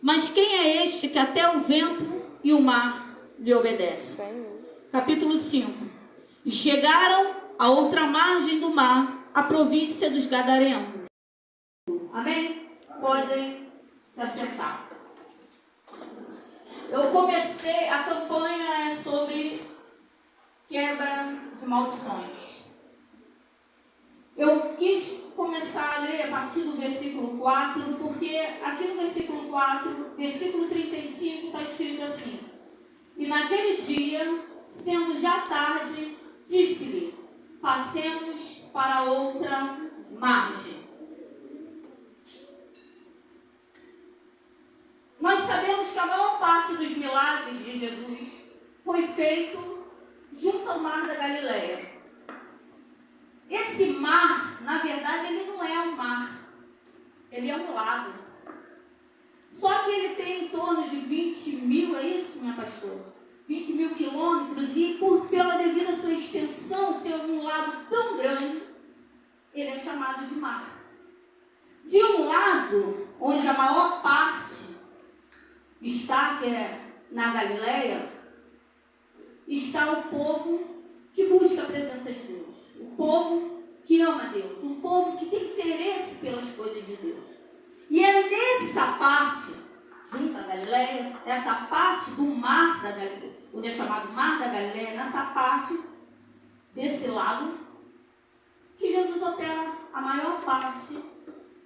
Mas quem é este que até o vento e o mar lhe obedecem? Capítulo 5. E chegaram à outra margem do mar, a província dos Gadarenos. Amém? Podem se assentar. Eu comecei, a campanha é sobre quebra de maldições. Eu quis começar a ler a partir do versículo 4, porque aqui no versículo 4, versículo 35, está escrito assim: E naquele dia, sendo já tarde, disse-lhe: passemos para outra margem. Nós sabemos que a maior parte dos milagres de Jesus foi feito junto ao mar da Galileia. Esse mar, na verdade, ele não é um mar, ele é um lago. Só que ele tem em torno de 20 mil, é isso, minha pastora? 20 mil quilômetros, e pela devida sua extensão, ser um lago tão grande, ele é chamado de mar. De um lado, onde a maior parte está, que é na Galileia, está o povo que busca a presença de Deus, o povo que ama Deus, um povo que tem interesse pelas coisas de Deus. E é nessa parte, junto à Galileia, essa parte do mar da Galileia, onde é chamado Mar da Galileia, nessa parte desse lago, que Jesus opera a maior parte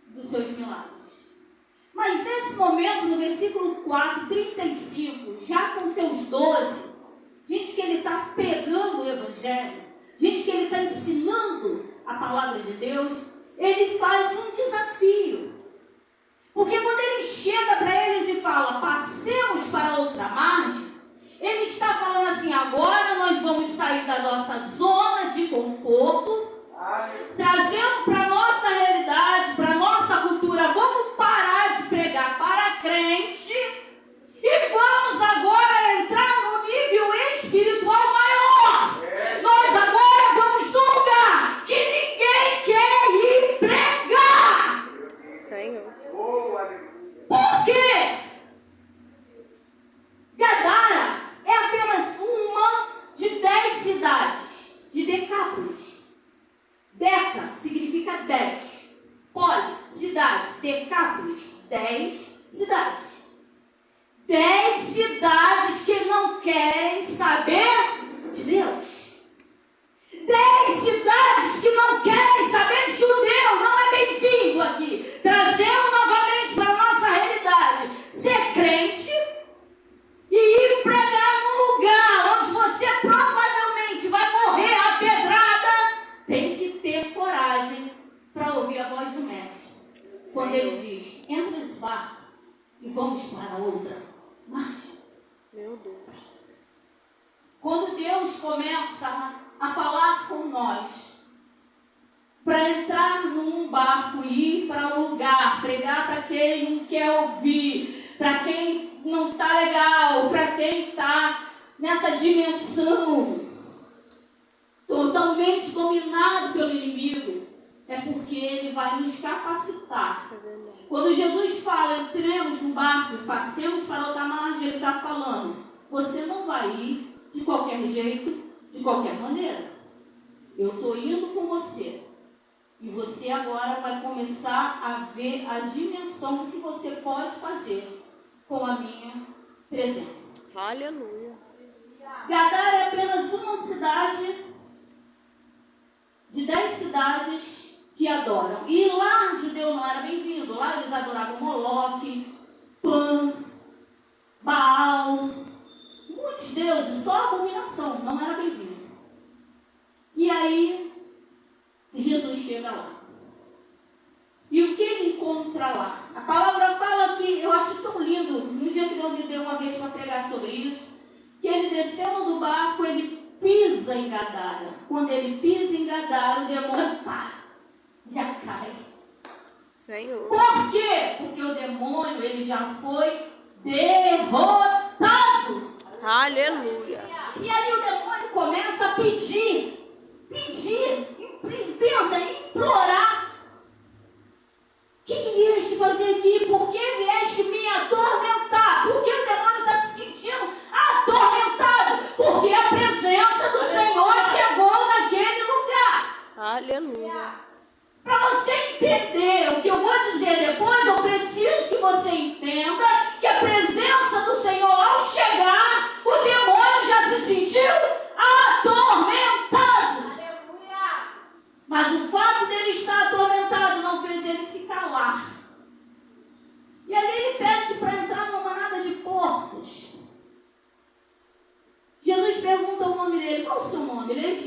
dos seus milagres. Mas nesse momento, no versículo 4, 35, já com seus 12, gente que ele está pegando o Evangelho, gente que ele está ensinando a palavra de Deus, ele faz um desafio. Porque quando ele chega para eles e fala, passemos para outra margem, ele está falando assim, agora nós vamos sair da nossa zona de conforto, trazendo para a nossa realidade, para a nossa cultura, vamos parar de pregar para crente e vamos agora entrar no nível espiritual maior. Nós agora vamos num lugar que ninguém quer ir pregar. Senhor. Por quê? Gadara é apenas uma de 10 cidades de Decápolis. Deca significa 10. Poli, cidade. Decápolis, 10 cidades. 10 cidades que não querem saber de Deus. 10 cidades que não querem saber de judeu. Não é bem-vindo aqui. Trazemos novamente para a nossa realidade. Ser crente e ir pregar num lugar onde você provavelmente vai morrer a pedrada. Tem que ter coragem para ouvir a voz do mestre. Quando ele diz, entra nesse barco e vamos para outra margem. Meu Deus. Quando Deus começa a falar com nós, para entrar num barco e ir para um lugar, pregar para quem não quer ouvir, para quem não está legal, para quem está nessa dimensão totalmente dominado pelo inimigo, é porque ele vai nos capacitar. Quando Jesus fala, entremos no barco e passemos para outra margem, ele está falando, você não vai ir de qualquer jeito, de qualquer maneira. Eu estou indo com você. E você agora vai começar a ver a dimensão do que você pode fazer com a minha presença. Aleluia. Gadara é apenas uma cidade de 10 cidades que adoram. E lá, judeu não era bem-vindo. Lá eles adoravam Moloque, Pan, Baal, muitos deuses, só abominação, não era bem-vindo. E aí, Jesus chega lá. E o que ele encontra lá? A palavra fala que, eu acho tão lindo, no dia que Deus me deu uma vez para pregar sobre isso, que ele descendo do barco, ele pisa em Gadara. Quando ele pisa em Gadara, o demônio, já cai. Senhor. Por quê? Porque o demônio, ele já foi derrotado. Aleluia. E aí o demônio começa a pedir, pensa em implorar. O que vieste fazer aqui? Por que vieste me atormentar?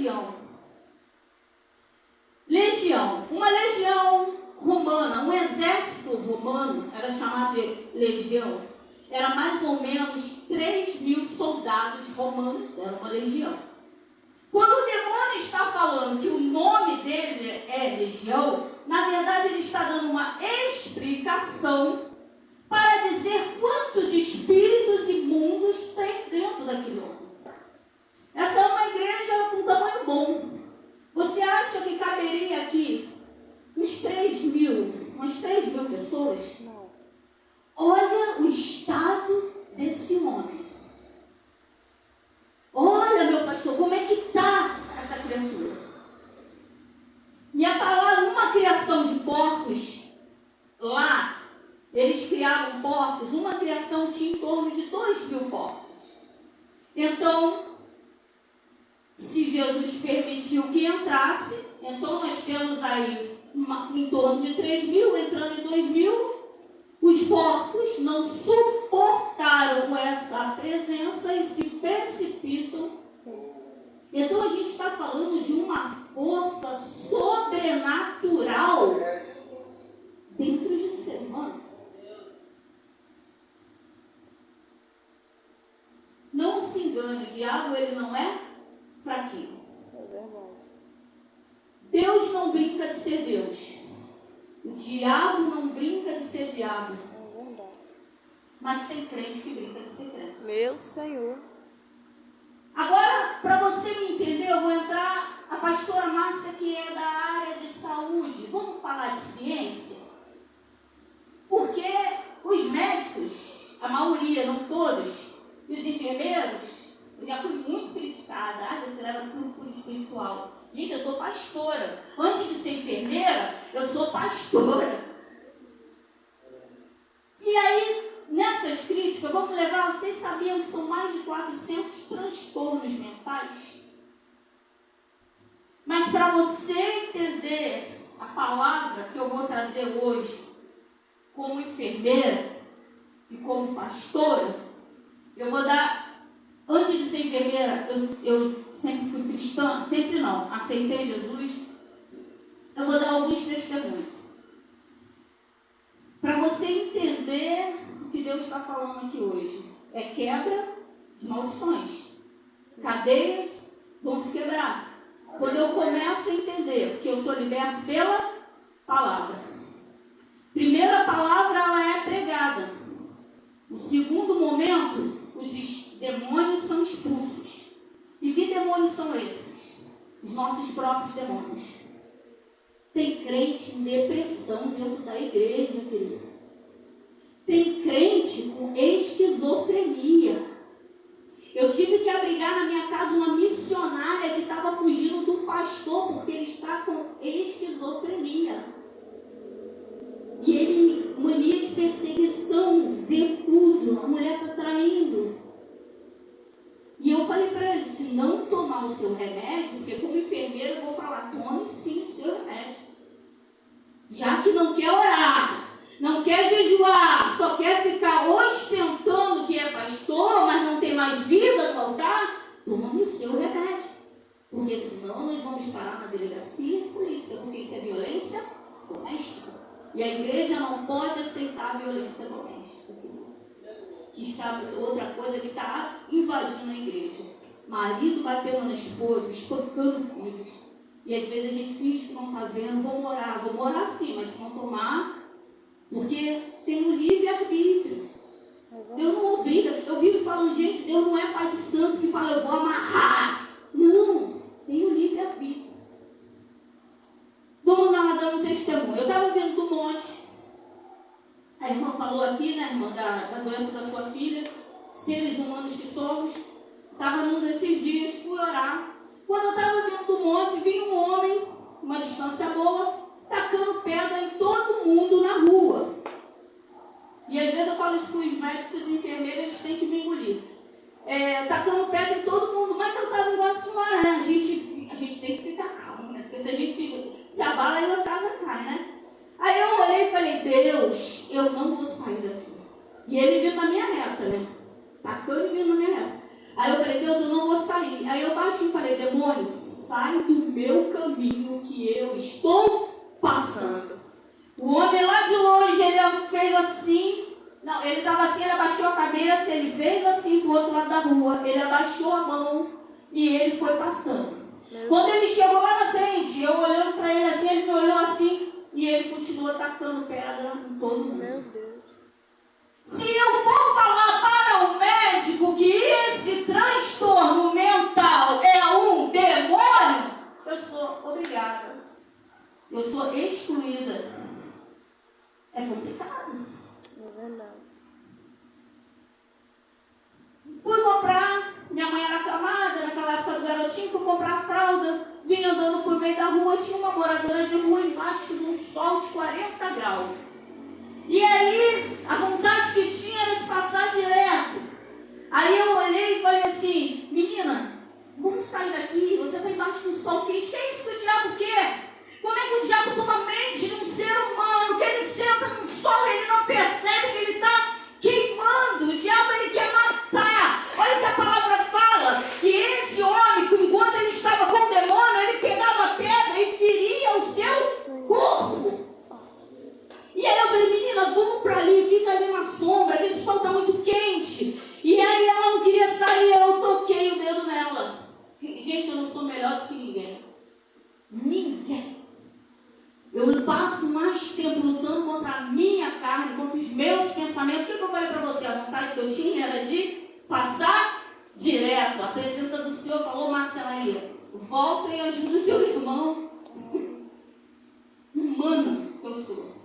legião. Legião. Uma legião romana, um exército romano, era chamado de legião, era mais ou menos 3.000 soldados romanos, era uma legião. Quando o demônio está falando que o nome dele é legião, na verdade ele está dando uma explicação para dizer quantos espíritos imundos tem dentro daquele homem. Essa é uma igreja com tamanho bom. Você acha que caberia aqui umas 3.000 pessoas? Não. Olha o estado desse homem. Olha, meu pastor, como é que está essa criatura? Minha palavra, uma criação de porcos, lá, eles criavam porcos, uma criação tinha em torno de 2.000 porcos. Então, se Jesus permitiu que entrasse, então nós temos aí em torno de 3.000, entrando em 2.000, os porcos não suportaram essa presença e se precipitam. Sim. Então a gente está falando de uma força sobrenatural dentro de um ser humano. Não se engane, o diabo ele não é fraquinho. É verdade. Deus não brinca de ser Deus. O diabo não brinca de ser diabo. É verdade. Mas tem crente que brinca de ser crente. Meu Senhor. Agora, para você me entender, eu vou entrar a pastora Márcia, que é da área de saúde. Vamos falar de ciência? Porque os médicos, a maioria, não todos, e os enfermeiros, eu já fui muito criticada. Você leva tudo por espiritual. Gente, eu sou pastora. Antes de ser enfermeira, eu sou pastora. E aí, nessas críticas, vamos levar, vocês sabiam que são mais de 400 transtornos mentais? Mas para você entender a palavra que eu vou trazer hoje, como enfermeira e como pastora, eu vou dar, antes de ser enfermeira, eu sempre fui cristã, sempre não, aceitei Jesus, eu vou dar alguns testemunhos. Para você entender o que Deus está falando aqui hoje. É quebra de maldições. Cadeias vão se quebrar. Quando eu começo a entender que eu sou liberto pela palavra. Primeiro, a palavra ela é pregada. No segundo momento, os demônios são expulsos. E que demônios são esses? Os nossos próprios demônios. Tem crente em depressão dentro da igreja, querido. Tem crente com esquizofrenia. Eu tive que abrigar na minha casa uma missionária que estava fugindo do pastor porque ele está com esquizofrenia. E ele, mania de perseguição, vê tudo, a mulher está traindo. E eu falei para ele, se não tomar o seu remédio, porque como enfermeira eu vou falar, tome sim o seu remédio. Já que não quer orar, não quer jejuar, só quer ficar ostentando que é pastor, mas não tem mais vida no altar, tome o seu remédio. Porque senão nós vamos parar na delegacia de polícia, porque isso é violência doméstica. E a igreja não pode aceitar a violência doméstica. Que está outra coisa que está invadindo a igreja. Marido batendo na esposa, espancando filhos. E às vezes a gente finge que não está vendo. Vamos orar sim, mas se não tomar, porque tem um livre-arbítrio. Deus não obriga. Eu vivo falando, gente, Deus não é pai de santo que fala, eu vou amarrar. Não, tem um livre-arbítrio. Vamos lá dando um testemunho. Eu estava vindo do monte. A irmã falou aqui, né, irmã, da doença da sua filha, seres humanos que somos. Estava num desses dias, fui orar. Quando eu estava vindo do monte, vinha um homem, uma distância boa, tacando pedra em todo mundo na rua. E às vezes eu falo isso para os médicos e enfermeiros, eles têm que me engolir. Tacando pedra em todo mundo, mas eu estava igual assim, né? A gente tem que ficar calmo, né? Porque se a gente se abala, aí a casa cai, né? Aí eu olhei e falei, Deus, eu não vou sair daqui. E ele vindo na minha reta, né? Tacando e vindo na minha reta. Aí eu falei, Deus, eu não vou sair. Aí eu baixei e falei, demônio, sai do meu caminho que eu estou passando. O homem lá de longe, ele fez assim. Não, ele estava assim, ele abaixou a cabeça, ele fez assim para o outro lado da rua. Ele abaixou a mão e ele foi passando. Quando ele chegou lá na frente, eu olhando para ele assim, ele me olhou assim e ele continuou tacando pedra em todo mundo. Meu Deus. Se eu for falar para o médico que esse transtorno mental é um demônio, eu sou obrigada. Eu sou excluída. É complicado. É verdade. Fui comprar, minha mãe era acamada, naquela época do garotinho, fui comprar fralda, vim andando por meio da rua, tinha uma moradora de rua embaixo de um sol de 40 graus. E aí, a vontade que tinha era de passar direto. Aí eu olhei e falei assim, menina, vamos sair daqui, você está embaixo de um sol quente, que é isso que o diabo quer? Como é que o diabo toma a mente de um ser humano, que ele senta no sol e ele não percebe que ele está queimando? O diabo, ele quer matar. Olha o que a palavra fala, que esse homem, enquanto ele estava com o demônio, ele pegava a pedra e feria o seu corpo. E aí eu falei, menina, vamos para ali, fica ali na sombra, esse sol está muito quente. E aí ela não queria sair, eu toquei o dedo nela. Gente, eu não sou melhor do que ninguém. Ninguém. Eu passo mais tempo lutando contra a minha carne, contra os meus pensamentos. O que eu falei para você? A vontade que eu tinha era de passar direto. A presença do Senhor falou, Marcelaria, volta e ajuda o teu irmão. Humana eu sou.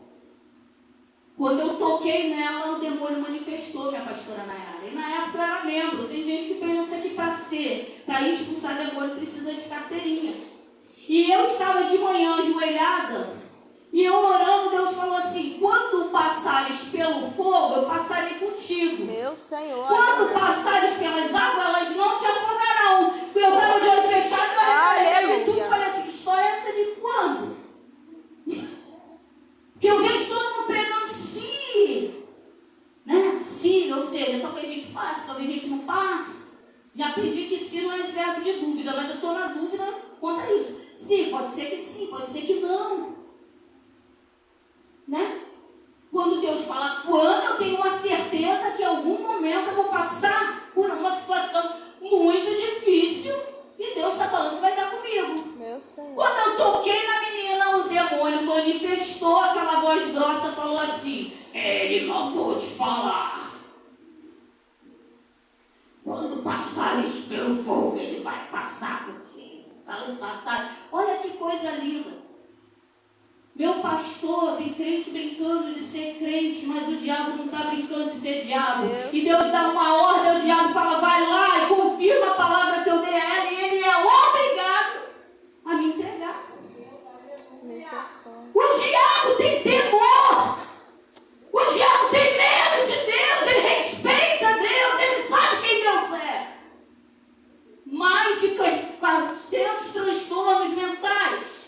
Quando eu toquei nela, o demônio manifestou, minha pastora Nayara. E na época eu era membro. Tem gente que pensa que para expulsar demônio precisa de carteirinha. E eu estava de manhã ajoelhada, e eu orando, Deus falou assim, quando passares pelo fogo, eu passarei contigo. Meu Senhor. Quando passares pelas águas, elas não te afogarão. Eu estava de olho fechado, eu arrepiei tudo e falei assim, que história é essa de quando? Porque eu vejo todo mundo pregando se, né? Se, ou seja, talvez a gente passe, talvez a gente não passe. Já aprendi que se não é verbo de dúvida, mas eu estou na dúvida quanto a isso. Sim, pode ser que sim, pode ser que não. Né? Quando Deus fala, quando eu tenho uma certeza que em algum momento eu vou passar por uma situação muito difícil e Deus está falando que vai estar comigo. Meu Senhor. Quando eu toquei na menina, o demônio manifestou, aquela voz grossa falou assim, ele mandou te falar. Quando passares pelo fogo, ele vai passar contigo. Quando passar. Olha que coisa linda. Meu pastor, tem crente brincando de ser crente, mas o diabo não está brincando de ser diabo. E Deus dá uma ordem, o diabo fala, vai lá e confirma a palavra que eu dei a ele, e ele é obrigado a me entregar. O diabo tem temor. O diabo tem medo de Deus, ele respeita Deus, ele sabe quem Deus é. Mais de 400 transtornos mentais.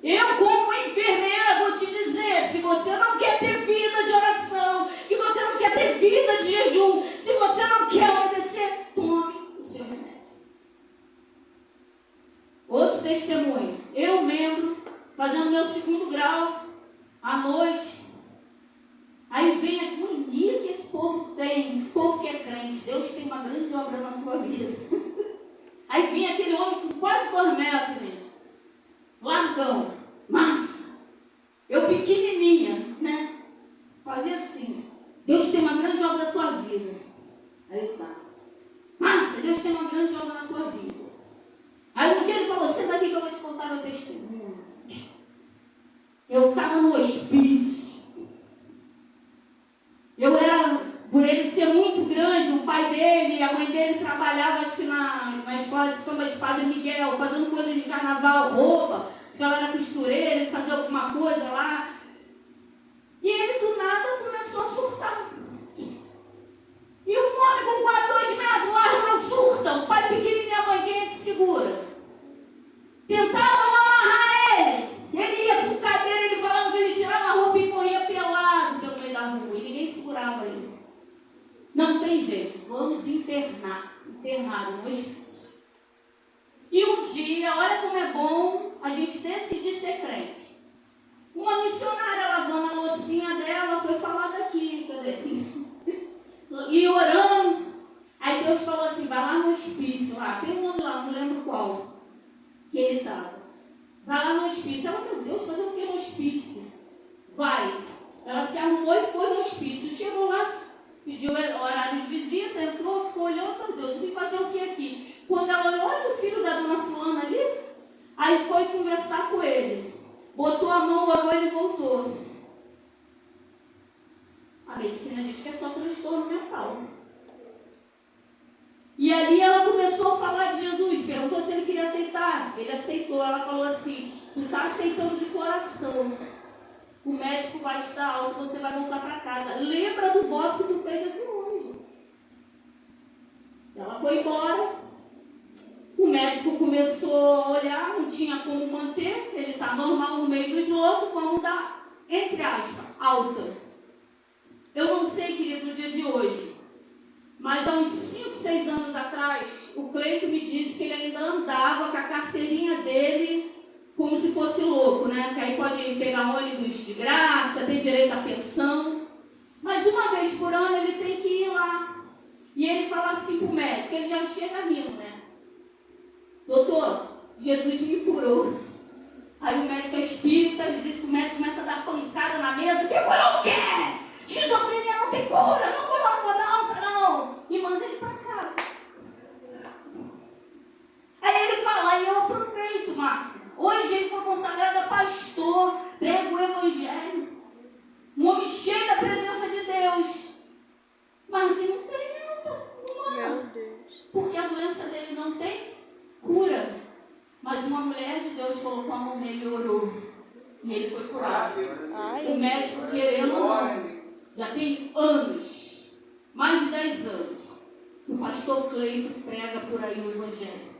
Eu, como enfermeira, vou te dizer, se você não quer ter vida de oração, que você não quer ter vida de jejum, se você não quer obedecer, tome o seu remédio. Outro testemunho. Eu, membro, fazendo meu 2º grau, à noite. Aí vem a agonia que esse povo tem, esse povo que é crente. Deus tem uma grande obra na tua vida. Aí vem aquele homem com quase 2 metros, gente. Largão, massa. Eu pequenininha, né? Fazia assim. Deus tem uma grande obra na tua vida. Aí eu tá. Massa, Deus tem uma grande obra na tua vida. Aí um dia ele falou, senta aqui que eu vou te contar meu testemunho. Eu estava no hospício. Eu era, por ele ser muito grande, o pai dele e a mãe dele trabalhavam, acho que na escola de samba de Padre Miguel, fazendo coisas de carnaval, roupa. Acho que ela era costureira, ele fazia alguma coisa lá. E ele do nada começou a surtar. E um homem com quase 2 metros larga não surta. O pai pequenininho e a mãe, quem é que segura? Tentavam amarrar ele. Ele ia com cadeira, ele falava que ele tirava a roupa e corria pelado pelo meio da rua. E ninguém segurava ele. Não tem jeito, vamos internar no hospício. E um dia, olha como é bom a gente decidir ser crente. Uma missionária lavando a loucinha dela foi falar daqui, e orando. Aí Deus falou assim, vai lá no hospício, lá, tem um homem lá, não lembro qual, que ele estava. Vai lá no hospício. Ela, meu Deus, fazer o que no hospício? Vai. Ela se arrumou e foi no hospício. Chegou lá, pediu horário de visita, entrou, ficou olhando, meu Deus, vim fazer o que aqui? Quando ela olhou, olha o filho da dona fulana ali. Aí foi conversar com ele. Botou a mão, orou, ele voltou. A medicina diz que é só transtorno mental. E ali ela começou a falar de Jesus, perguntou se ele queria aceitar. Ele aceitou. Ela falou assim, tu está aceitando de coração. O médico vai te dar alta, você vai voltar para casa. Lembra do voto que tu fez aqui hoje. Ela foi embora. O médico começou a olhar, não tinha como manter. Ele está normal no meio dos loucos, vamos dar, entre aspas, alta. Eu não sei, querido, no dia de hoje. Mas há uns 5, 6 anos atrás, o Cleito me disse que ele ainda andava com a carteirinha dele como se fosse louco, né? Que aí pode pegar ônibus de graça, tem direito à pensão. Mas uma vez por ano ele tem que ir lá. E ele fala assim pro médico, ele já chega rindo, né? Doutor, Jesus me curou. Aí o médico é espírita, ele disse que o médico começa a dar pancada na mesa. Que curou o quê? Esquizofrenia não tem cura, não curou, não vou dar outra não. E manda ele para casa. Aí ele fala, e eu aproveito, Márcia. Hoje ele foi consagrado a pastor, prega o evangelho. Um homem cheio da presença de Deus. Mas que não tem alta humana. Meu Deus. Porque a doença dele não tem cura. Mas uma mulher de Deus colocou a mão nele e orou. E ele foi curado. Ai, O médico querendo ou não. Já tem anos, mais de 10 anos, que o pastor Cleito prega por aí o evangelho.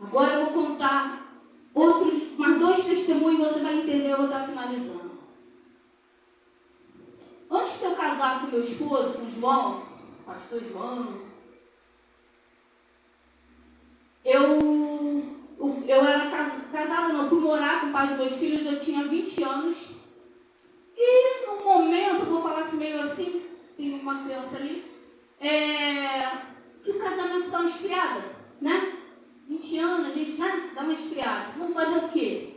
Agora eu vou contar mais 2 testemunhos e você vai entender, eu vou estar finalizando. Antes de eu casar com meu esposo, com o João, pastor João, eu era casada, não, fui morar com o pai dos meus filhos, eu tinha 20 anos. E no momento, vou falar assim meio assim, tem uma criança ali, que o casamento dá uma esfriada, né? 20 anos, a gente, né? Dá uma esfriada. Vamos fazer o quê?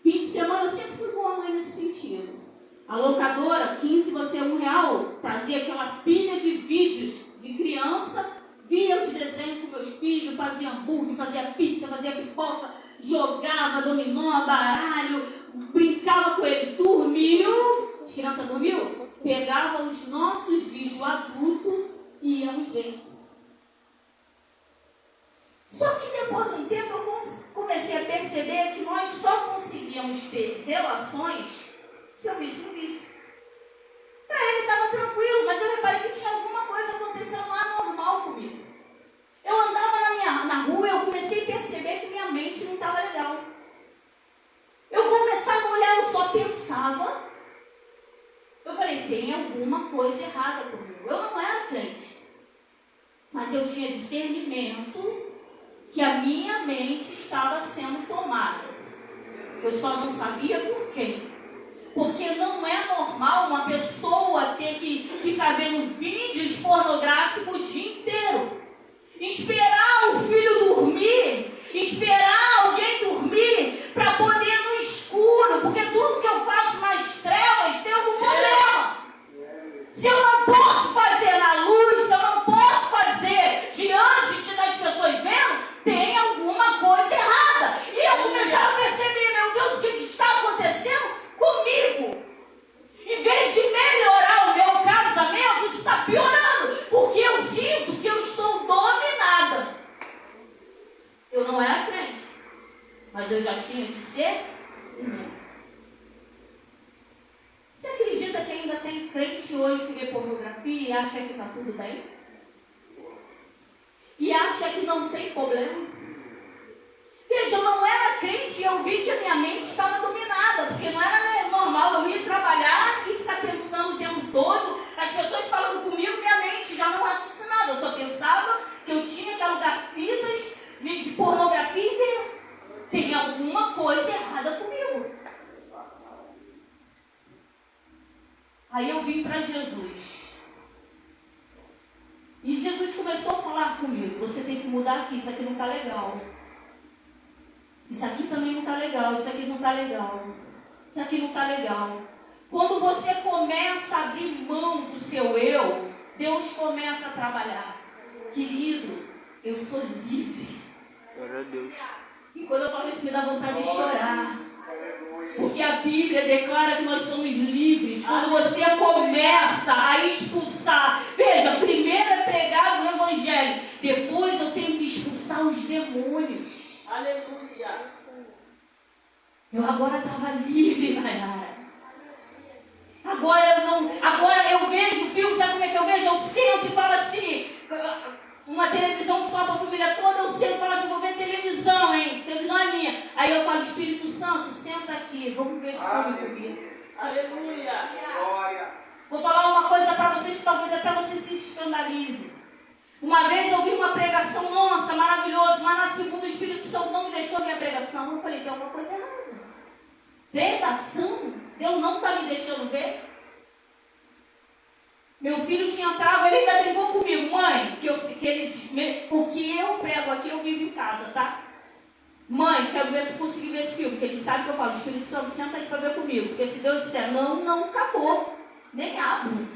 Fim de semana eu sempre fui boa mãe nesse sentido. A locadora, 15, você é R$1, trazia aquela pilha de vídeos de criança, via os desenhos com meus filhos, fazia hambúrguer, fazia pizza, fazia pipoca, jogava dominó, baralho, brincava com eles, dormiu, as crianças dormiu, pegava os nossos vídeos adultos e íamos ver. Só que depois de um tempo eu comecei a perceber que nós só conseguíamos ter relações se eu visse um vídeo. Para ele estava tranquilo, mas eu reparei que tinha alguma coisa acontecendo anormal comigo. Eu andava na rua e eu comecei a perceber que minha mente não estava legal. Eu começava a olhar, eu só pensava. Eu falei, tem alguma coisa errada comigo. Eu não era crente, mas eu tinha discernimento que a minha mente estava sendo tomada. Eu só não sabia por quê. Porque não é normal uma pessoa ter que ficar vendo vídeos pornográficos o dia inteiro. Esperar o filho dormir, esperar alguém dormir para poder no escuro, porque tudo que eu faço nas trevas tem algum problema. Se eu não posso fazer na luz, se eu não posso fazer diante das pessoas vendo, tem alguma coisa errada. E eu começava a perceber, meu Deus, o que está acontecendo comigo? Em vez de melhorar o meu casamento, isso está piorando, porque eu sinto que eu estou dominada. Eu não era crente, mas eu já tinha de ser. Você acredita que ainda tem crente hoje que vê pornografia e acha que está tudo bem? E acha que não tem problema? Veja, eu não era crente e eu vi que a minha mente estava dominada, porque não era normal eu ir trabalhar e ficar pensando o tempo Aí eu vim para Jesus. E Jesus começou a falar comigo. Você tem que mudar aqui, isso aqui não está legal. Isso aqui também não está legal, isso aqui não está legal. Isso aqui não está legal. Quando você começa a abrir mão do seu eu, Deus começa a trabalhar. Querido, eu sou livre. Glória a Deus. E quando eu falo isso, me dá vontade de chorar. Porque a Bíblia declara que nós somos livres. Quando você começa a expulsar. Veja, primeiro é pregar o Evangelho. Depois eu tenho que expulsar os demônios. Aleluia. Eu agora estava livre, Nayara. Agora eu vejo filme, sabe como é que eu vejo? Eu sento e falo assim, uma televisão só para a família toda, eu sento e falo assim, vou ver televisão, hein? Televisão é minha. Aí eu falo, Espírito Santo, senta aqui, vamos ver esse filme comigo. Aleluia. Vou falar uma coisa para vocês que talvez até você se escandalize. Uma vez eu vi uma pregação, nossa, maravilhoso, mas na segunda o Espírito Santo não me deixou ver a pregação. Eu falei, tem alguma coisa errada. Pregação? Deus não está me deixando ver? Meu filho tinha trago, ele ainda brigou comigo. Mãe, o que eu prego aqui eu vivo em casa, tá? Mãe, quero ver tu conseguir ver esse filme. Porque ele sabe que eu falo, Espírito Santo, senta aí para ver comigo. Porque se Deus disser não acabou. Nem abro.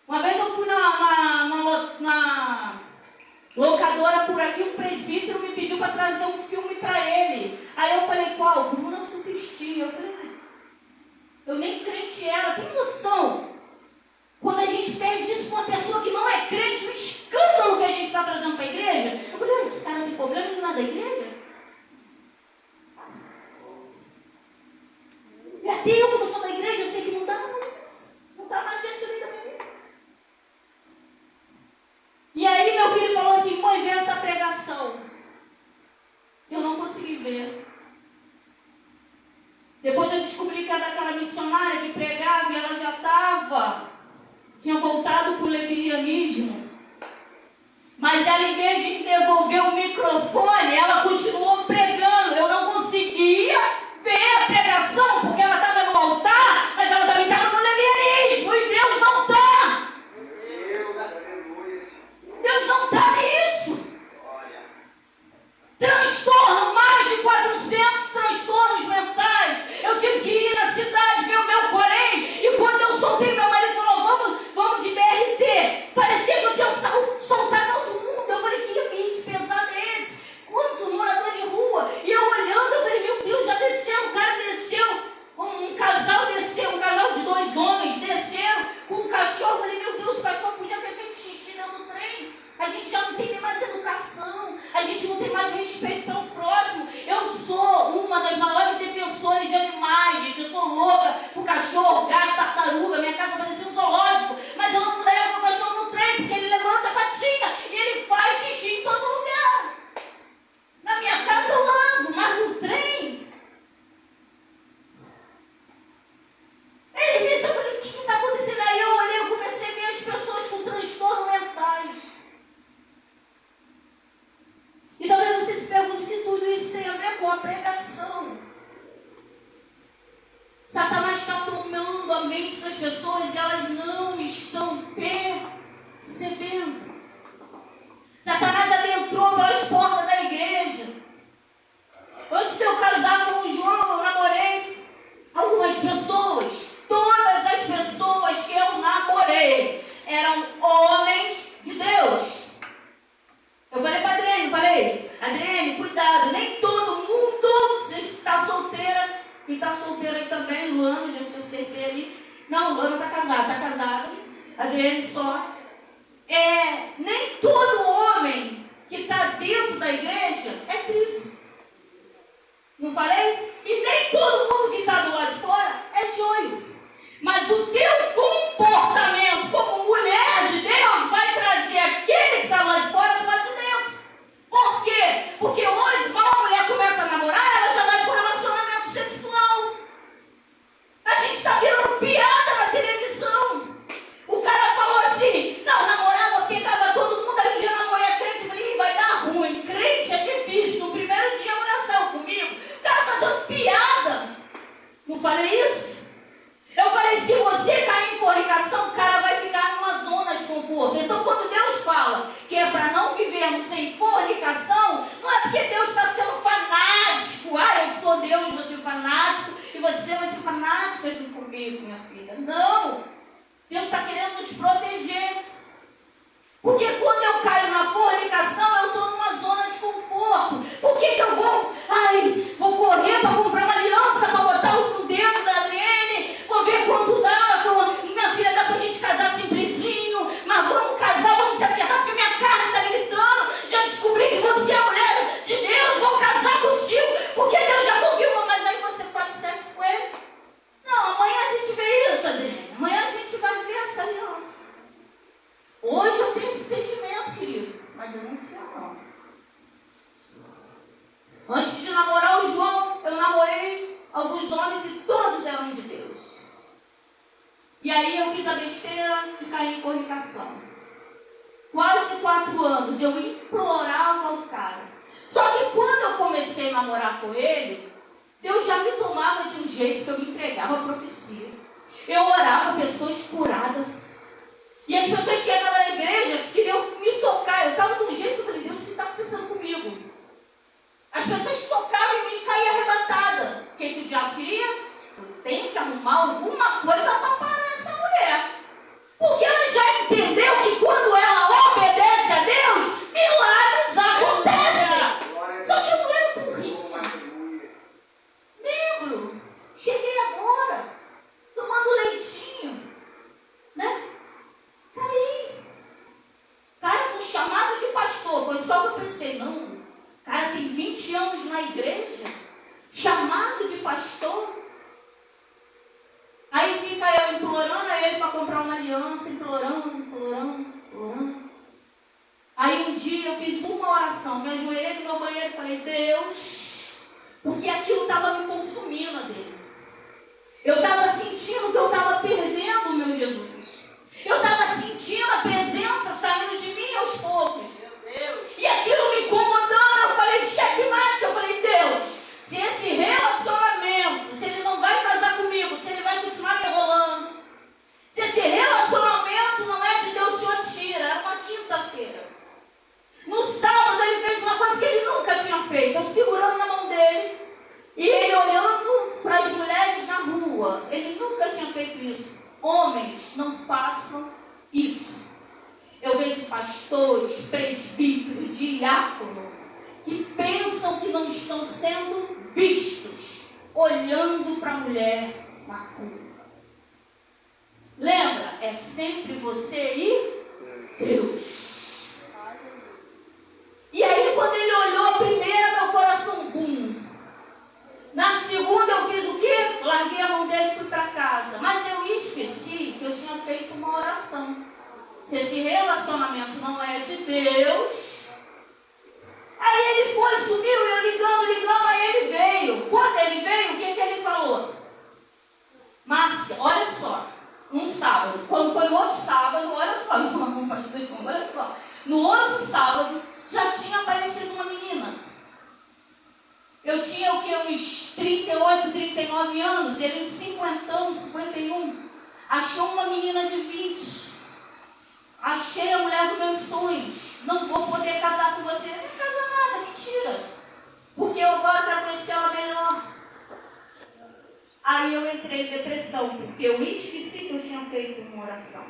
Uma vez eu fui na locadora por aqui, um presbítero me pediu para trazer um filme para ele. Aí eu falei, qual? Bruna Sufistinha. Eu falei, eu nem crente era, tem noção? Quando a gente perde isso com uma pessoa que não é crente, o escândalo que a gente está trazendo para a igreja. Eu falei, esse cara tem problema, ele não é da igreja? E até eu, que não sou da igreja, eu sei que não dá, mas não está mais diante da minha vida. E aí meu filho falou assim, mãe, vê essa pregação. Eu não consegui ver. Depois eu descobri que era daquela missionária que pregava e ela já tinha voltado para o lesbianismo. Mas ela, em vez de devolver o microfone, ela continuou pregando. Eu não conseguia ver a pregação, porque ela estava no altar, mas ela também estava no lesbianismo. E Deus não está. Deus não está nisso. Transtorno, mais de 400 transtornos mentais. Eu tive que ir na cidade ver o meu Corém. E quando eu soltei, meu marido falou, vamos de BRT. Parecia que eu tinha soltado outro mundo. Eu falei, que ambiente pesado é esse? Quanto morador de rua. E eu olhando, eu falei, meu Deus, já desceu. O cara desceu. Um casal desceu, um casal de 2 homens desceram com um cachorro. Eu falei, meu Deus, o cachorro podia ter feito xixi dentro do trem. A gente já não tem nem mais educação. A gente não tem mais respeito pelo próximo. Eu sou uma das maiores defensoras de animais, gente. Eu sou louca por cachorro, gato, tartaruga. Minha casa parecia um zoológico. Mas eu não levo o cachorro no trem, porque ele levanta a patinha e ele faz xixi em todo lugar. Na minha casa eu lavo, mas no trem... Ele disse, eu falei, o que está acontecendo? Aí eu olhei, eu comecei a ver as pessoas com transtornos mentais. E talvez você se pergunte que tudo isso tem a ver com a pregação. Satanás está tomando a mente das pessoas e elas não estão percebendo. Satanás adentrou pelas portas da igreja. Antes de eu casar com o João, eu namorei algumas pessoas. Todas as pessoas que eu namorei eram homens de Deus. Eu falei para a Adriane, Adriane, cuidado, nem todo mundo, você está solteira, e está solteira aí também, Luana, já te acertei ali. Não, Luana está casada, Adriane só. Nem todo homem que está dentro da igreja é trigo. Não falei? E nem todo mundo que está do lado de fora é joio. Mas o teu comportamento como mulher de Deus vai trazer aquele que está lá de fora do lado de dentro. Por quê? Porque hoje, quando uma mulher começa a namorar, ela já vai para o relacionamento sexual. A gente está vendo piada na televisão. O cara falou assim, não, namorava, pegava todo mundo, aí um dia eu namorei a crente, eu falei, vai dar ruim. Crente é difícil. No primeiro dia a mulher saiu comigo, o cara fazendo piada. Não faz você vai ser fanática junto comigo, minha filha. Não! Deus está querendo nos proteger. Porque quando eu caio na fornicação, eu estou numa zona de conforto. Por que eu vou correr para comprar uma aliança, para botar no dedo da Adriene, vou ver quanto dá, minha filha, dá para a gente casar simplesinho, mas vamos casar, vamos se acertar, porque minha carne está gritando, já descobri que você é a mulher de Deus, vou casar contigo, porque Deus já confirmou, mas aí você faz sexo com ele? Não, amanhã a gente vê isso, Adriene, amanhã a gente vai ver essa aliança. Hoje eu tenho esse sentimento, querido, mas eu não tinha, não. Antes de namorar o João, eu namorei alguns homens e todos eram de Deus. E aí eu fiz a besteira de cair em fornicação. Quase 4 anos eu implorava o cara. Só que quando eu comecei a namorar com ele, Deus já me tomava de um jeito que eu me entregava à profecia. Eu orava, pessoas curadas. E as pessoas chegavam na igreja, queriam me tocar. Eu estava de um jeito que eu falei, Deus, o que está acontecendo comigo? As pessoas tocavam em mim e caía arrebatada. O que o diabo queria? Eu tenho que arrumar alguma coisa para parar essa mulher. Porque ela já entendeu que quando ela obedece a Deus, milagres acontecem. Só que eu não era burrinha. Lembro. Cheguei agora, tomando leitinho, né? Caí. Cara, com chamado de pastor. Foi só que eu pensei, não, cara tem 20 anos na igreja, chamado de pastor. Aí fica eu implorando a ele para comprar uma aliança, implorando. Aí um dia eu fiz uma oração, me ajoelhei no meu banheiro e falei, Deus, porque aquilo estava me consumindo dele. Eu estava sentindo que eu estava perdendo o meu Jesus. Eu estava sentindo a presença saindo de mim aos poucos. E aquilo me incomodando, eu falei, checkmate, eu falei, Deus, se esse relacionamento, se ele não vai casar comigo, se ele vai continuar me enrolando, se esse relacionamento não é de Deus, o Senhor tira. Era uma quinta-feira. No sábado ele fez uma coisa que ele nunca tinha feito, eu segurando na mão dele, e ele olhando para as mulheres na rua. Ele nunca tinha feito isso. Homens, não façam isso. Eu vejo pastores, presbíteros, diáconos, que pensam que não estão sendo vistos, olhando para a mulher na rua. Lembra? É sempre você e Deus. E aí quando ele olhou a primeira, meu coração bum. Na segunda eu fiz o quê? Larguei a mão dele e fui para casa. Mas eu esqueci que eu tinha feito uma oração. Se esse relacionamento não é de Deus. Aí ele foi, sumiu, eu ligando, aí ele veio. Quando ele veio, o que ele falou? Márcia, olha só, um sábado, quando foi no outro sábado, olha só, João, olha só. No outro sábado, já tinha aparecido uma menina. Eu tinha o que? Uns 38, 39 anos, ele uns 50, 51. Achou uma menina de 20. Achei a mulher dos meus sonhos. Não vou poder casar com você. Não casa nada, mentira. Porque eu agora quero conhecer ela melhor. Aí eu entrei em depressão, porque eu esqueci que eu tinha feito uma oração.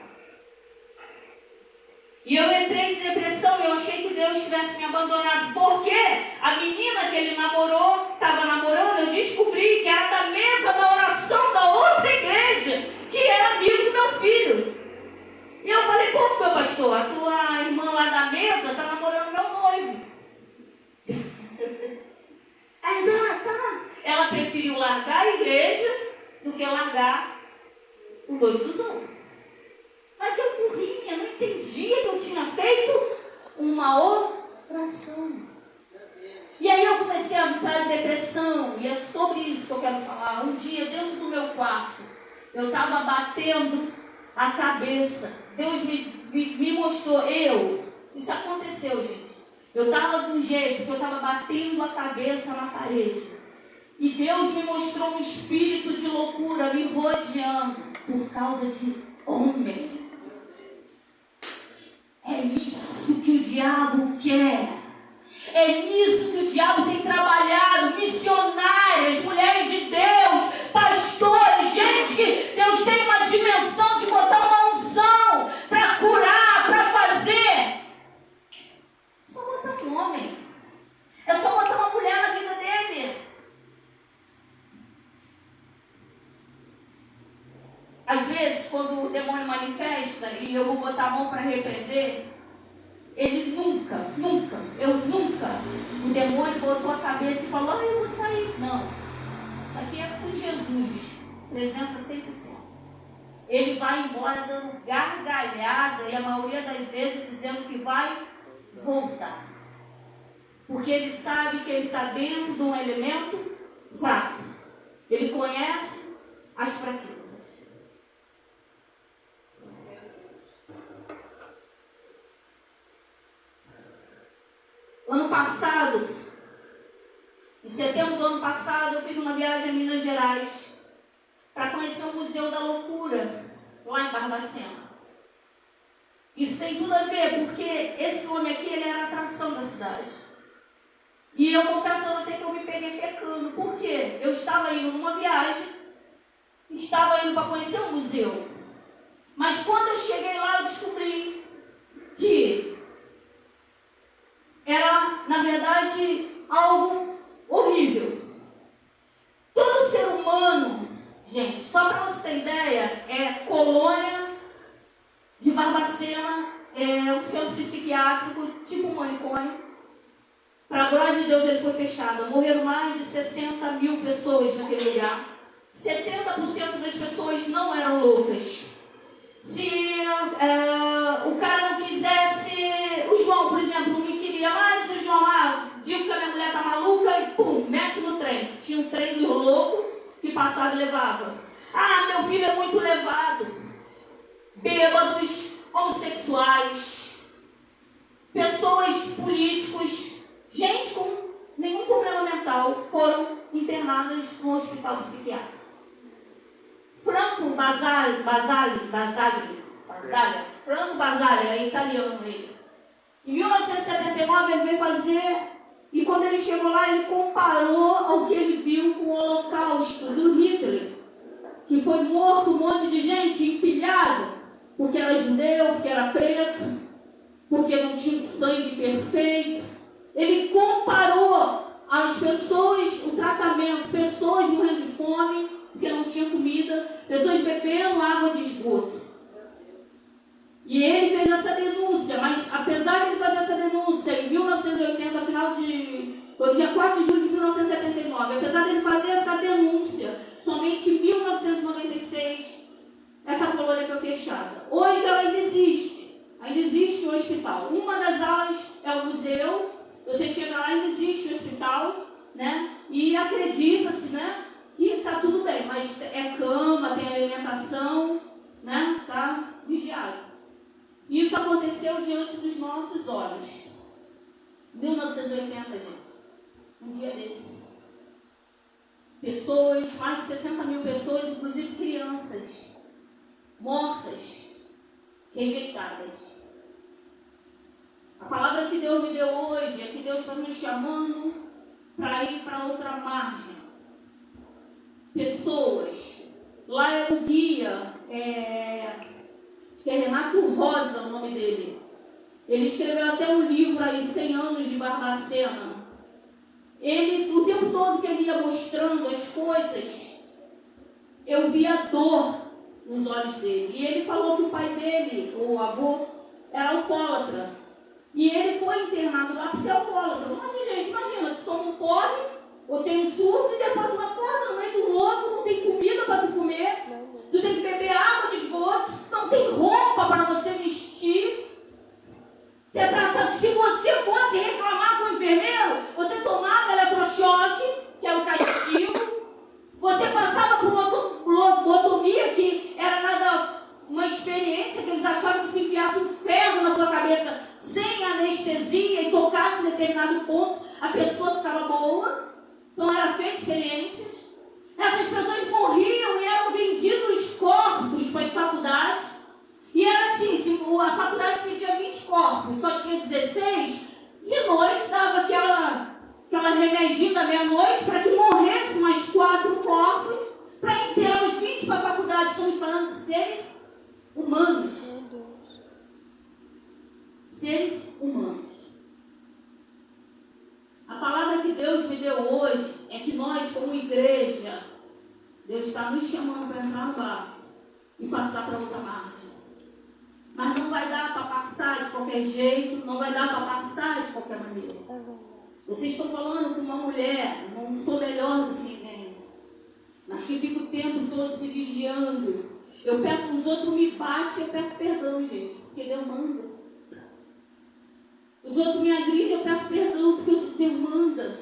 E eu entrei em depressão e eu achei que Deus tivesse me abandonado. Porque a menina que ele namorou, estava namorando, eu descobri que era da mesa da oração da outra igreja, que era amigo do meu filho. E eu falei, como, meu pastor? A tua irmã lá da mesa está namorando meu noivo. Aí, tá. Ela preferiu largar a igreja do que largar o noivo dos outros. Mas eu burrinha, não entendia que eu tinha feito uma oração. E aí eu comecei a entrar em depressão, e é sobre isso que eu quero falar. Um dia, dentro do meu quarto, eu estava batendo a cabeça. Deus me mostrou, isso aconteceu, gente. Eu estava de um jeito que eu estava batendo a cabeça na parede. E Deus me mostrou um espírito de loucura me rodeando por causa de homem. É isso que o diabo quer. É nisso que o diabo tem trabalhado. Missionárias, mulheres de Deus, Deus tem uma dimensão de botar uma unção para curar, para fazer. É só botar um homem. É só botar uma mulher na vida dele. Às vezes, quando o demônio manifesta e eu vou botar a mão para repreender, ele nunca, o demônio botou a cabeça e falou, eu vou sair. Não, isso aqui é com Jesus, presença 100%. Ele vai embora dando gargalhada e a maioria das vezes dizendo que vai voltar. Porque ele sabe que ele está dentro de um elemento fraco. Ele conhece as fraquezas. Ano passado, em setembro do ano passado, eu fiz uma viagem a Minas Gerais para conhecer o Museu da Loucura, lá em Barbacena. Isso tem tudo a ver, porque esse homem aqui, ele era a atração da cidade. E eu confesso a você que eu me peguei pecando. Por quê? Eu estava indo numa viagem, estava indo para conhecer o museu. Mas quando eu cheguei lá, eu descobri que era, na verdade, algo horrível. Todo ser humano, gente, só para você ter ideia, colônia de Barbacena, é um centro psiquiátrico, tipo um manicômio. Para a glória de Deus, ele foi fechado. Morreram mais de 60 mil pessoas naquele lugar. 70% das pessoas não eram loucas. Se o cara não quisesse, o João, por exemplo, não me queria mais, o João, digo que a minha mulher está maluca e pum, mete no trem. Tinha um trem do louco que passava e levava. Meu filho é muito levado. Bêbados, homossexuais, pessoas políticos, gente com nenhum problema mental foram internadas no hospital psiquiátrico. Franco Basaglia, Franco Basaglia, é italiano ele. Em 1979 ele veio fazer, e quando ele chegou lá, ele comparou ao que ele viu com o Holocausto do Hitler, que foi morto um monte de gente empilhado, porque era judeu, porque era preto, porque não tinha o sangue perfeito. Ele comparou as pessoas, o tratamento, pessoas morrendo de fome, porque não tinha comida, pessoas bebendo água de esgoto. E ele fez essa denúncia, mas apesar de ele fazer essa denúncia em 1980, foi dia 4 de julho de 1979, apesar de ele fazer essa denúncia, somente em 1996, essa colônia foi fechada. Hoje ela ainda existe o hospital. Uma das alas é o museu, você chega lá, ainda existe o hospital, né? E acredita-se, né, que está tudo bem, mas é cama, tem alimentação, né? Está vigiado. Isso aconteceu diante dos nossos olhos. 1980, gente. Um dia desse. Pessoas, mais de 60 mil pessoas, inclusive crianças, mortas, rejeitadas. A palavra que Deus me deu hoje é que Deus está me chamando para ir para outra margem. Pessoas. Lá é o guia, acho que é Renato Rosa o nome dele. Ele escreveu até um livro aí, 100 anos de Barbacena. Ele, o tempo todo que ele ia mostrando as coisas, eu via dor nos olhos dele. E ele falou que o pai dele, o avô, era alcoólatra. E ele foi internado lá por ser alcoólatra. Um monte de gente, imagina, tu toma um porre, ou tem um surto, e depois tu acorda no meio do louco, não tem comida para tu comer, tu tem que beber água de esgoto, não tem roupa para você vestir. Se você fosse reclamar com o enfermeiro, você tomava eletrochoque, que é o castigo, você passava por lobotomia, que era uma experiência que eles achavam que se enfiasse um ferro na tua cabeça sem anestesia e tocasse em determinado ponto, a pessoa ficava boa. Então eram feitas experiências. Essas pessoas morriam e eram vendidos corpos para as faculdades. E era assim, se a faculdade pedia 20 corpos, só tinha 16, de noite dava aquela remedinho da meia-noite para que morresse mais 4 corpos, para enterrar os 20 para a faculdade. estamos falando de seres humanos. Meu Deus. Seres humanos. A palavra que Deus me deu hoje é que nós, como igreja, Deus está nos chamando para entrar no barco e passar para outra margem. Mas não vai dar para passar de qualquer jeito, não vai dar para passar de qualquer maneira. É verdade. Vocês estão falando com uma mulher, não sou melhor do que ninguém, mas que fica o tempo todo se vigiando. Eu peço, os outros me batem, eu peço perdão, gente, porque Deus manda. Os outros me agridem, eu peço perdão, porque Deus manda.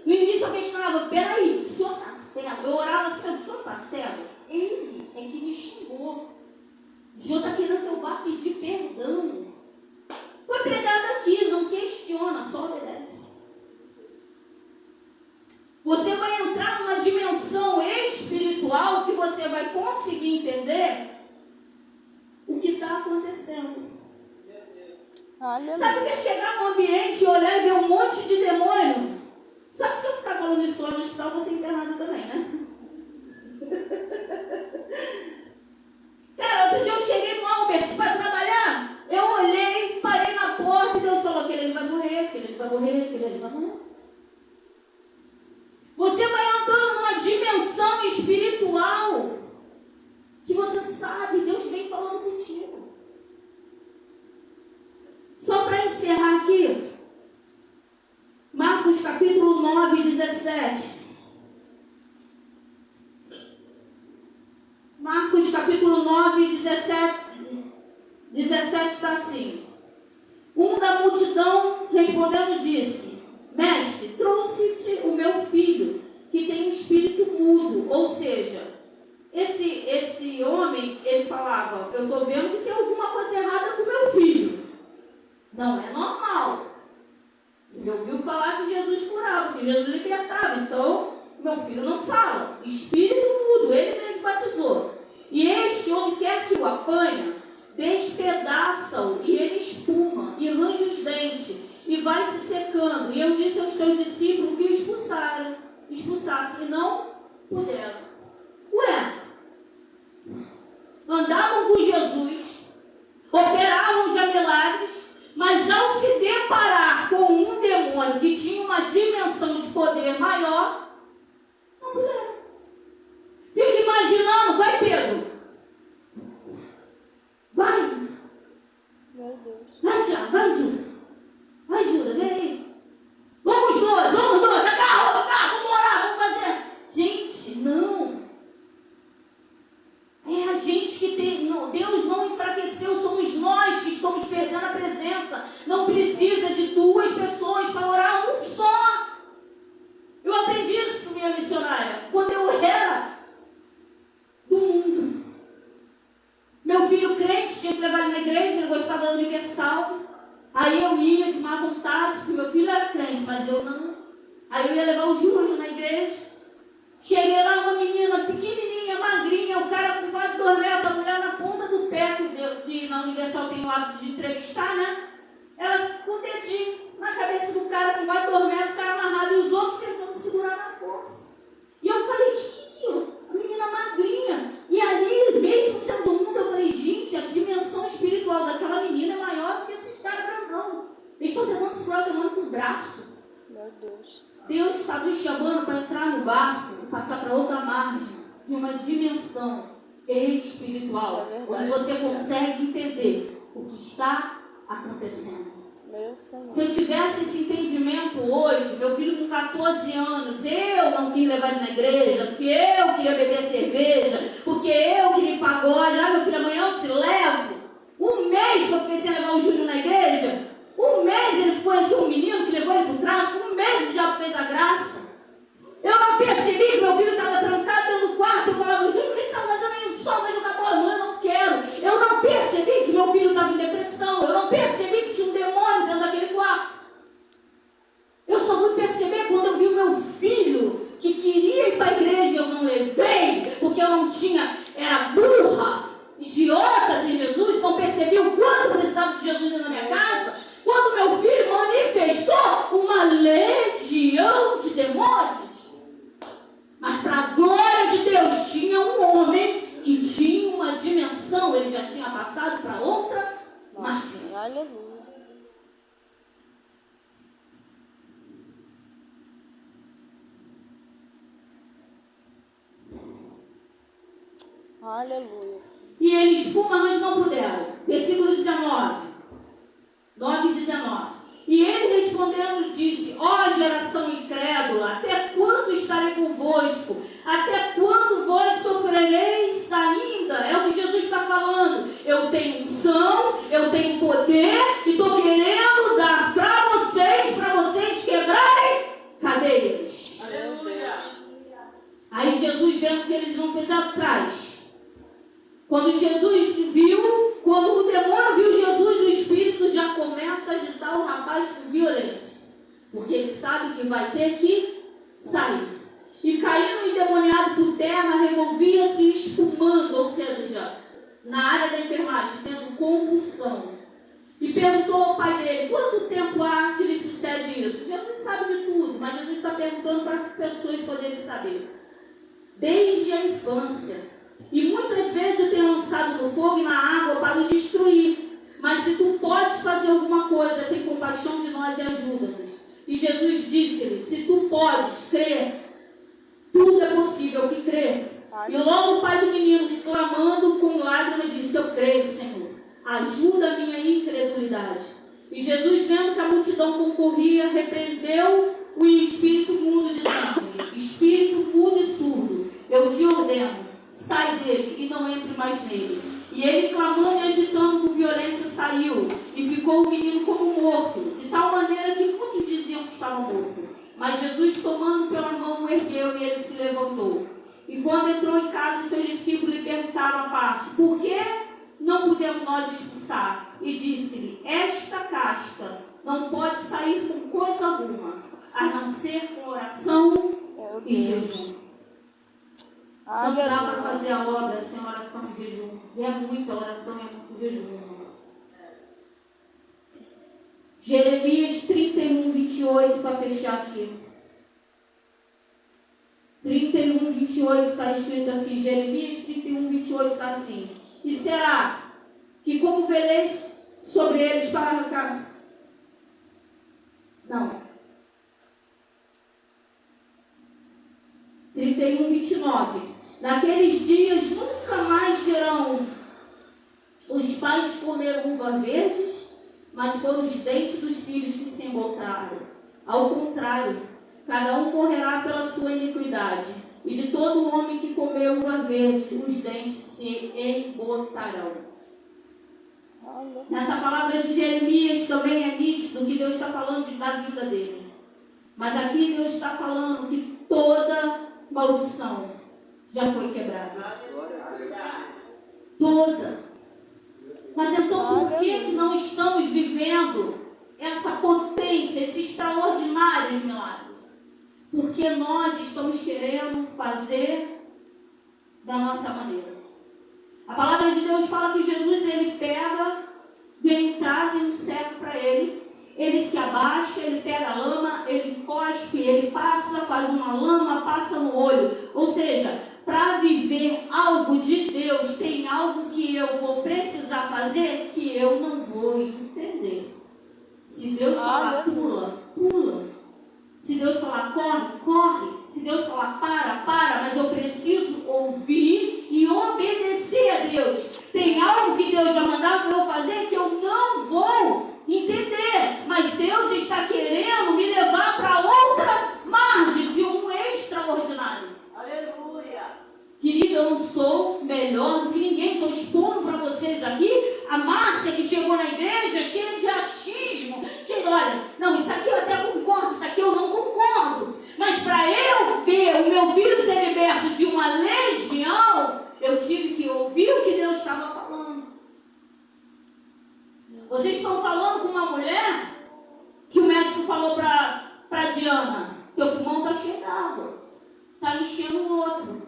No início eu questionava, peraí, o senhor está cego? Eu orava assim, o senhor está cego? Ele é que me xingou. O senhor está querendo que eu vá pedir perdão. Foi pregado aqui, não questiona, só obedece. Você vai entrar numa dimensão espiritual que você vai conseguir entender o que está acontecendo. Aleluia. Sabe o que é chegar num ambiente e olhar e ver um monte de demônio? Sabe que se eu ficar falando isso lá no hospital, eu vou ser internado também, né? Cara, outro dia eu cheguei no Albert para trabalhar, eu olhei, parei na porta e Deus falou que ele vai morrer, que ele vai morrer, que ele vai morrer. Você vai andando numa dimensão espiritual que você sabe, Deus vem falando contigo. Só para encerrar aqui, Marcos capítulo 9, 17. Marcos capítulo 9, 17 está assim. Um da multidão respondendo disse: Mestre, trouxe-te o meu filho, que tem um espírito mudo. Ou seja, esse homem, ele falava, eu estou vendo que tem alguma coisa errada com o meu filho. Não é normal. Ele ouviu falar que Jesus curava, que Jesus libertava. Então, meu filho não fala. Espírito mudo, ele mesmo batizou. E este, onde quer que o apanha, despedaça-o e ele espuma, e range os dentes, e vai se secando. E eu disse aos teus discípulos que o expulsassem, e não puderam. Ué, andavam com Jesus, operavam já milagres, mas ao se deparar com um demônio que tinha uma dimensão de poder maior, não puderam. Fica imaginando, vai Pedro, vai, Meu Deus. vai Tiago, vai Júlia, vem aí, vamos dois, agarra o carro, vamos orar, vamos fazer. Gente, não, é a gente que tem, não, Deus não enfraqueceu, somos nós que estamos perdendo a presença. Não precisa de duas pessoas para orar, um só. Eu aprendi isso, minha missionária, quando eu era do mundo. Meu filho crente, tinha que levar ele na igreja, ele gostava da Universal. Aí eu ia de má vontade, porque meu filho era crente, mas eu não. Aí eu ia levar o Júlio na igreja. Cheguei lá, uma menina pequenininha, magrinha, o cara com quase 2 metros, a mulher na ponta do pé, que na Universal tem o hábito de entrevistar, né? Ela com o dedinho na cabeça do cara com quase 2 metros, o cara amarrado, e os outros tentando segurar na força. E eu falei, que a menina magrinha. E ali, mesmo sendo mundo, eu falei, gente, a dimensão espiritual daquela menina é maior do que esses caras grandão. Eles estão tentando segurar o demônio com o braço. Meu Deus. Deus está nos chamando para entrar no barco e passar para outra margem de uma dimensão espiritual, onde você consegue entender o que está acontecendo. Meu Senhor. Se eu tivesse esse entendimento hoje, meu filho com 14 anos, eu não quis levar ele na igreja, porque eu queria beber cerveja, porque eu queria pagode. Ah, meu filho, amanhã eu te levo. Um mês que eu fiquei sem levar o Júlio na igreja, um mês ele conheceu um menino que levou ele para o tráfico, um mês já fez a graça. Eu não percebi que meu filho estava trancado dentro do quarto. Eu falava, Júlio, o que está fazendo aí? Só vai jogar bola, mãe, eu não quero. Eu não percebi que meu filho estava em depressão. Eu não percebi que tinha um demônio dentro daquele quarto. Eu só fui perceber quando eu vi o meu filho que queria ir para a igreja e eu não levei, porque eu não tinha, era burra, idiota sem Jesus, não percebi o quanto eu precisava de Jesus dentro da minha casa. Quando meu filho manifestou uma legião de demônios. Mas para a glória de Deus, tinha um homem que tinha Aleluia, Senhor. E eles, mas não puderam. Versículo 19. 9 e 19. E ele respondendo disse: ó geração incrédula, até quando estarei convosco? Até quando vós sofrereis ainda? É o que Jesus está falando. Eu tenho unção, eu tenho poder e estou querendo dar para vocês quebrarem cadeias. Aleluia. Aí Jesus, vendo que eles não fizeram atrás, quando Jesus viu, quando o demônio viu Jesus, o espírito já começa a agitar o rapaz com violência, porque ele sabe que vai ter que sair. E caindo endemoniado por terra, revolvia-se espumando, ou seja, na área da enfermagem, tendo convulsão. E perguntou ao pai dele: quanto tempo há que lhe sucede isso? Jesus sabe de tudo, mas Jesus está perguntando para as pessoas poderem saber. Desde a infância. E muitas vezes eu tenho lançado no fogo e na água para o destruir. Mas se tu podes fazer alguma coisa, tem compaixão de nós e ajuda-nos. E Jesus disse-lhe: se tu podes crer, tudo é possível que crê. E logo o pai do menino, clamando com lágrimas, disse: eu creio, Senhor, ajuda a minha incredulidade. E Jesus, vendo que a multidão concorria, repreendeu o espírito mudo, dizendo: espírito mudo e surdo, eu te ordeno, sai dele e não entre mais nele. E ele, clamando e agitando com violência, saiu, e ficou o menino como morto, de tal maneira que muitos diziam que estava morto. Mas Jesus, tomando pela mão, o ergueu e ele se levantou. E quando entrou em casa, seus discípulos lhe perguntaram à parte: por que não podemos nós expulsar? E disse-lhe: esta casta não pode sair com coisa alguma, a não ser com oração e jejum. Não dá para fazer a obra sem oração e jejum. E é muita oração e é muito jejum. Jeremias 31, 28, para fechar aqui. 31, 28 está escrito assim. Jeremias 31, 28 está assim: e será que como veleis sobre eles para arrancar? Não. 31, 29. Naqueles dias nunca mais verão os pais comer uvas verdes, mas foram os dentes dos filhos que se embotaram. Ao contrário, cada um correrá pela sua iniquidade, e de todo homem que comer uva verde, os dentes se embotarão. Nessa palavra de Jeremias também é nítido que Deus está falando da vida dele. Mas aqui Deus está falando que toda maldição já foi quebrada. Toda. Mas então por que não estamos vivendo essa potência, esses extraordinários milagres? Porque nós estamos querendo fazer da nossa maneira. A palavra de Deus fala que Jesus, ele pega, vem, traz um cego para ele. Ele se abaixa, ele pega a lama, ele cospe, ele passa, faz uma lama, passa no olho. Ou seja, para viver algo de Deus, tem algo que eu vou precisar fazer que eu não vou entender. Se Deus falar pula, pula. Se Deus falar corre, corre. Se Deus falar para, mas eu preciso ouvir e obedecer a Deus. Tem algo que Deus já mandava para eu fazer que eu não vou entender, mas Deus está querendo me levar para outra margem de um extraordinário. Aleluia. Querido, eu não sou melhor do que ninguém. Estou expondo para vocês aqui a Márcia que chegou na igreja cheia de achismo. Olha, não, isso aqui eu até concordo, isso aqui eu não concordo. Mas para eu ver o meu filho ser liberto de uma legião, eu tive que ouvir o que Deus estava falando. Vocês estão falando com uma mulher que o médico falou para Diana: teu pulmão está cheio d'água, está enchendo o outro.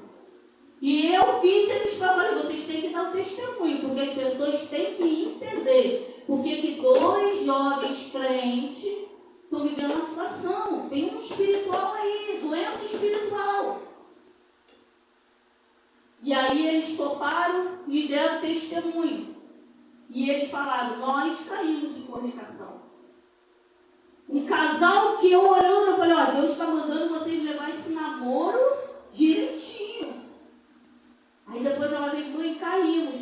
E eu fiz eles para falar: vocês têm que dar o testemunho, porque as pessoas têm que entender. Porque que dois jovens crentes estão vivendo uma situação. Tem um espiritual aí, doença espiritual. E aí eles toparam e deram testemunho. E eles falaram: nós caímos em fornicação. Um casal que eu orando, eu falei: ó, Deus está mandando vocês levar esse namoro direitinho. Aí depois ela veio e caímos.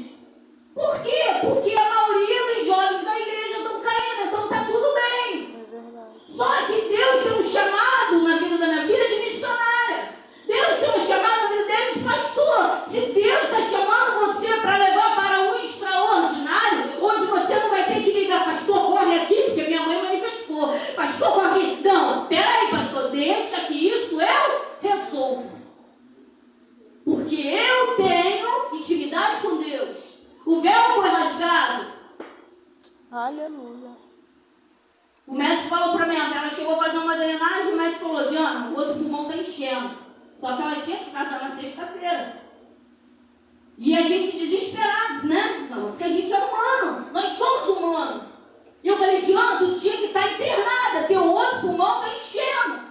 Por quê? Porque a maioria dos jovens da igreja estão caindo, então está tudo bem. É verdade. Só que Deus tem um chamado na vida da minha filha de missionária. Deus tem um chamado na vida dele de pastor. Se Deus está chamando você para levar para um extraordinário, onde você não vai ter que ligar, pastor, corre aqui, porque minha mãe manifestou. Pastor, corre aqui. Não, peraí, pastor, deixa que isso eu resolvo. Porque eu tenho intimidade com Deus. O véu foi rasgado. Aleluia. O médico falou para mim, ela chegou a fazer uma drenagem, o médico falou, Diana, o outro pulmão está enchendo. Só que ela tinha que passar na sexta-feira. E a gente desesperado, né? Porque a gente é humano, nós somos humanos. E eu falei, Diana, tu tinha que estar internada, teu outro pulmão está enchendo.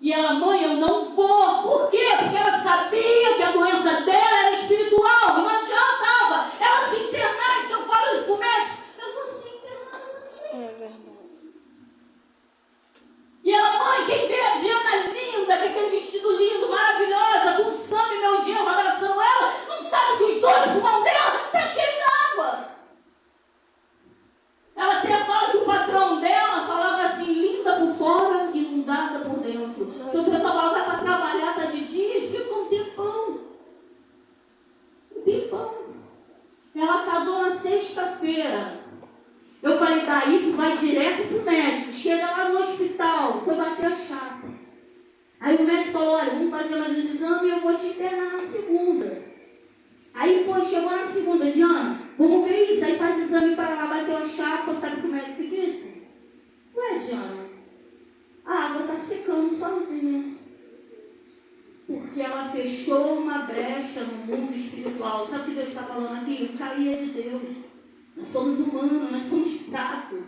E ela, mãe, eu não vou. Por quê? Porque ela sabia que a doença dela era espiritual. E não adiantava ela se internar. E se eu falo isso pro médico, eu vou se internar também. É verdade. E ela, mãe, quem vê a Diana linda, com aquele vestido lindo, maravilhosa, com o Sam e meu genro abraçando ela, não sabe que os dois pulmão dela tá cheio d'água. Ela até fala que o patrão dela falava assim, linda por fora, inundada por dentro. Então o pessoal fala, vai para trabalhar, tá de dia, porque ficou um tempão. Um tempão. Ela casou na sexta-feira. Eu falei, daí tu vai direto pro médico. Chega lá no hospital, foi bater a chapa. Aí o médico falou, olha, vamos fazer mais uns exames e eu vou te internar na segunda. Aí chegou na segunda, Diana, vamos ver isso. Aí faz exame para lá, bateu a chapa, sabe o que o médico disse? Ué, Diana, a água está secando sozinha. Porque ela fechou uma brecha no mundo espiritual. Sabe o que Deus está falando aqui? O cair é de Deus. Nós somos humanos, nós somos fracos.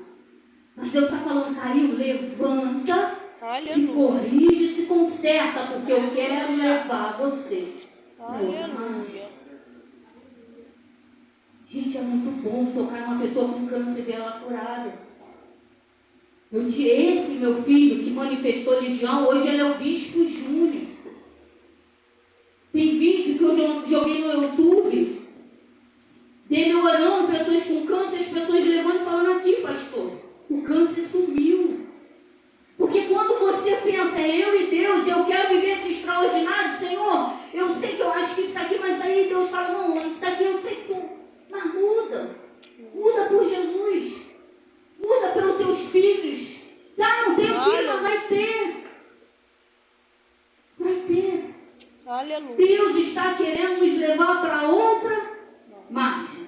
Mas Deus está falando, caiu, levanta, Aleluia. se corrige, se conserta, porque eu quero levar você. Aleluia. Gente, é muito bom tocar numa pessoa com câncer e ver ela curada. Esse meu filho que manifestou legião, hoje ele é o Bispo Júnior. Tem vídeo que eu joguei no YouTube dele orando, pessoas com câncer, as pessoas levando e falando aqui, pastor, o câncer sumiu. Porque quando você pensa, eu e Deus, eu quero viver esse extraordinário, Senhor, eu sei que eu acho que isso aqui, mas aí Deus fala, não, isso aqui eu sei que tu, mas muda. Muda por Jesus. Muda pelos teus filhos. Ah, não tenho filho, mas vai ter. Vai ter. Aleluia. Deus está querendo nos levar para outra margem.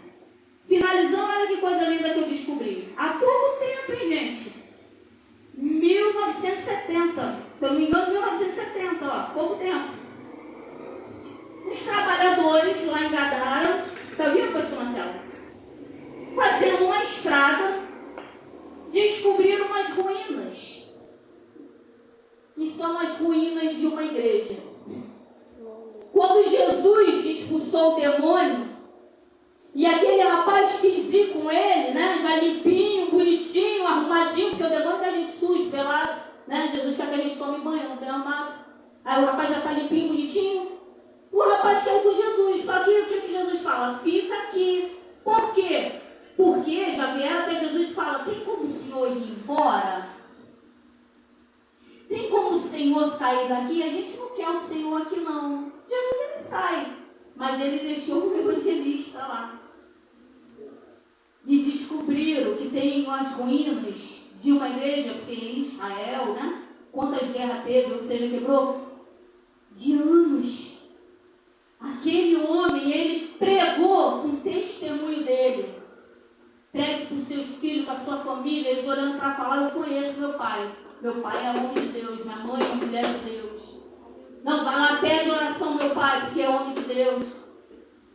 Finalizando, olha que coisa linda que eu descobri. Há pouco tempo, hein, gente? 1970. Se eu não me engano, 1970, ó. Pouco tempo. Os trabalhadores lá em Gadara, tá vendo, pastor Marcelo? Fazendo uma estrada, descobriram umas ruínas. E são as ruínas de uma igreja. Quando Jesus expulsou o demônio, e aquele rapaz quis ir com ele, né, já limpinho, bonitinho, arrumadinho, porque o demônio que a gente suja, pelado, né, Jesus quer que a gente tome banho, não tem amado. Aí o rapaz já está limpinho, bonitinho. O rapaz quer ir com Jesus, só que o que Jesus fala? Fica aqui. Por quê? Porque já vieram até Jesus e fala, tem como o Senhor ir embora? Tem como o Senhor sair daqui? A gente não quer o Senhor aqui não. Jesus ele sai, mas ele deixou um evangelista lá. E descobriram que tem as ruínas de uma igreja, porque em Israel, né? Quantas guerras teve, ou seja, quebrou? De anos. Aquele homem, ele pregou com o testemunho dele. Pregue para os seus filhos, para a sua família, eles olhando para falar, eu conheço meu pai. Meu pai é homem de Deus, minha mãe é mulher de Deus. Não, vai lá, pede oração, meu pai, porque é homem de Deus.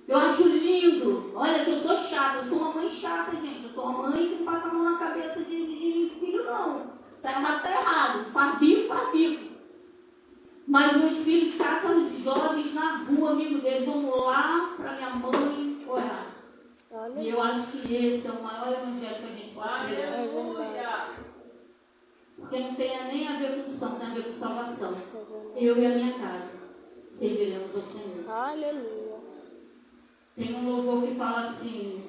Eu acho lindo. Olha que eu sou chata, eu sou uma mãe chata, gente. Eu sou uma mãe que não passa a mão na cabeça de filho, não. Tá errado. Faz bico. Mas meus filhos catam os jovens na rua, amigo deles. Vamos lá para minha mãe orar. Aleluia. E eu acho que esse é o maior evangelho que a gente pode. Aleluia. Porque não tem nem a ver com santo, tem a ver com salvação. Eu e a minha casa serviremos ao Senhor. Aleluia. que fala assim: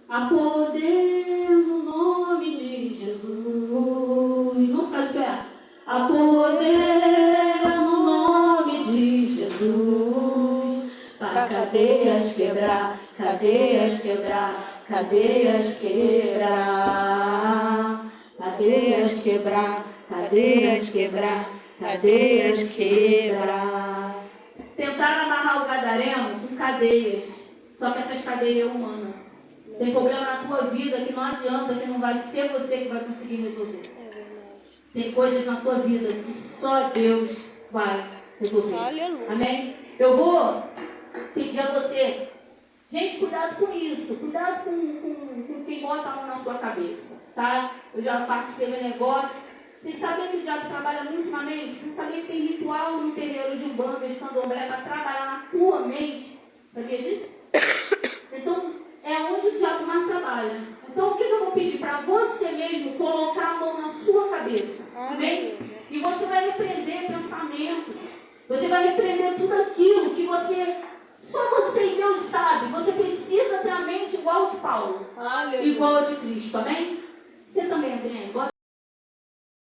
há poder no nome de Jesus. Vamos ficar de pé. Há poder no nome de Jesus para cadeias quebrar, cadeias quebrar, cadeias quebrar, cadeias quebrar, cadeias quebrar, cadeias quebrar. Tentaram amarrar o gadareno com cadeias, só que essas cadeias é humana. Tem problema na tua vida que não adianta, que não vai ser você que vai conseguir resolver. Tem coisas na tua vida que só Deus vai resolver. Aleluia. Amém? Eu vou pedir a você, gente, cuidado com isso. Cuidado com quem bota a mão na sua cabeça, tá? Eu já participei do negócio. Vocês sabiam que o diabo trabalha muito na mente? Vocês sabiam que tem ritual no terreiro de Umbanda, de Candomblé, para trabalhar na tua mente? Sabia disso? Então, é onde o diabo mais trabalha. Então, o que eu vou pedir? Para você mesmo colocar a mão na sua cabeça. Amém? E você vai repreender pensamentos. Você vai repreender tudo aquilo que você... Só você e Deus sabe. Você precisa ter a mente igual a de Paulo. Aleluia. Igual a de Cristo. Amém? Você também, Adriane.